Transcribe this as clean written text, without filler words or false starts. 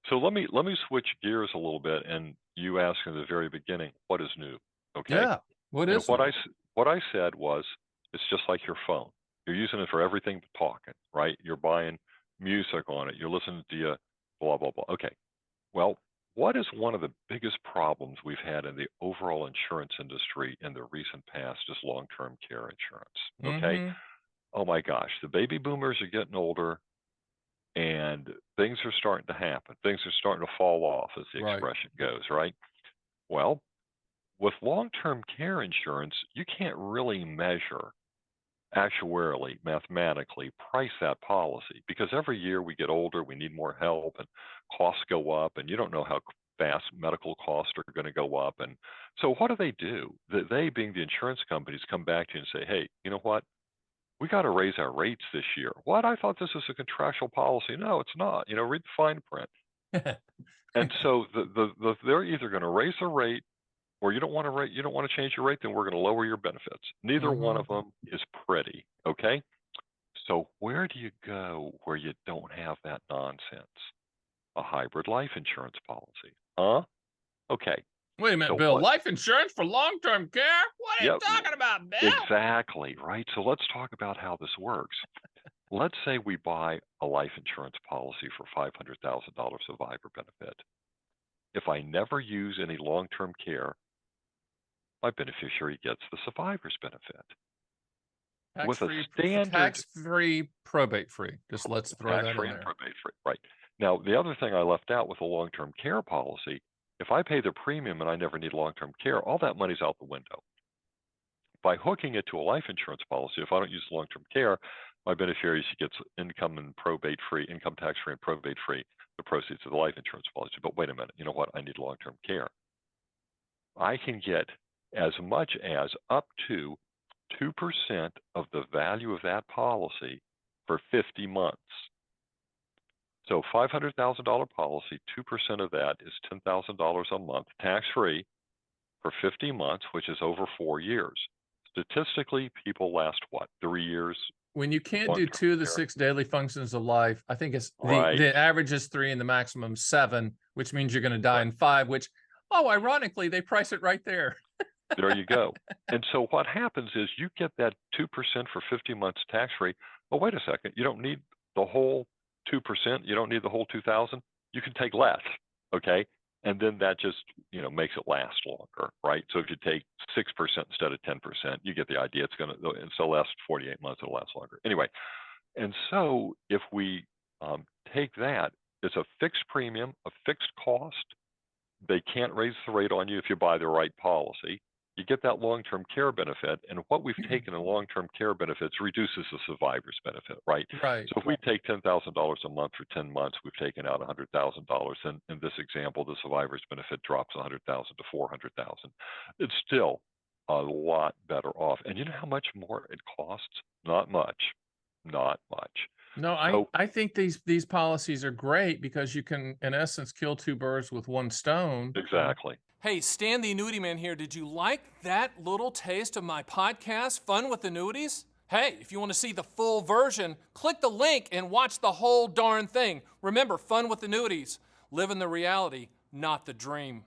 So let me switch gears a little bit, and you asked in the very beginning, what is new? Okay, Yeah. What and is new? what I said was, it's just like your phone. You're using it for everything but talking, right? You're buying music on it. You're listening to you, blah blah blah. Okay, well, what is one of the biggest problems we've had in the overall insurance industry in the recent past is long-term care insurance. Okay, Mm-hmm. oh my gosh, the baby boomers are getting older and things are starting to happen. Things are starting to fall off, as the Right. expression goes, right? Well, with long term care insurance, you can't really measure actuarially, mathematically, price that policy because every year we get older, we need more help, and costs go up, and you don't know how fast medical costs are going to go up. And so, what do? They, being the insurance companies, come back to you and say, hey, you know what? We got to raise our rates this year. What? I thought this was a contractual policy. No, it's not. Read the fine print. And so they're either going to raise the rate or you don't want to change your rate, then we're going to lower your benefits. Neither one Mm-hmm. of them is pretty, okay? So where do you go where you don't have that nonsense? A hybrid life insurance policy. Huh? Okay. Wait a minute, So Bill. what? Life insurance for long-term care? What are you Yeah, talking about, Bill? exactly, right? So let's talk about how this works. Let's say we buy a life insurance policy for $500,000 survivor benefit. If I never use any long-term care, my beneficiary gets the survivor's benefit. With a Tax-free, standard tax-free, probate-free. Just let's throw that tax-free in and there. probate-free, right? Now, the other thing I left out with a long-term care policy, if I pay the premium and I never need long-term care, all that money's out the window. By hooking it to a life insurance policy, if I don't use long-term care, my beneficiary gets income and probate-free, income tax-free and probate-free, the proceeds of the life insurance policy. But wait a minute, you know what? I need long-term care. I can get as much as up to 2% of the value of that policy for 50 months. So $500,000 policy, 2% of that is $10,000 a month, tax-free for 50 months, which is over 4 years. Statistically, people last what, 3 years When you can't do long-term two of the care? 6 daily functions of life, I think it's the Right. the average is 3 and the maximum 7, which means you're gonna die Right. in 5, which, oh, ironically, they price it right there. There you go. And so what happens is you get that 2% for 50 months tax-free. Oh, wait a second. You don't need the whole 2%. You don't need the whole 2,000. You can take less, okay? And then that just, makes it last longer, right? So if you take 6% instead of 10%, you get the idea. Instead of last 48 months, it'll last longer. Anyway, and so if we take that, it's a fixed premium, a fixed cost. They can't raise the rate on you if you buy the right policy. You get that long-term care benefit, and what we've taken in long-term care benefits reduces the survivor's benefit, right? Right. So if we take $10,000 a month for 10 months, we've taken out $100,000. And in this example, the survivor's benefit drops $100,000 to $400,000. It's still a lot better off. And you know how much more it costs? Not much. Not much. No, I So I think these policies are great because you can, in essence, kill 2 birds with 1 stone. exactly. Hey, Stan the Annuity Man here. Did you like that little taste of my podcast, Fun with Annuities? Hey, if you want to see the full version, click the link and watch the whole darn thing. Remember, Fun with Annuities. Live in the reality, not the dream.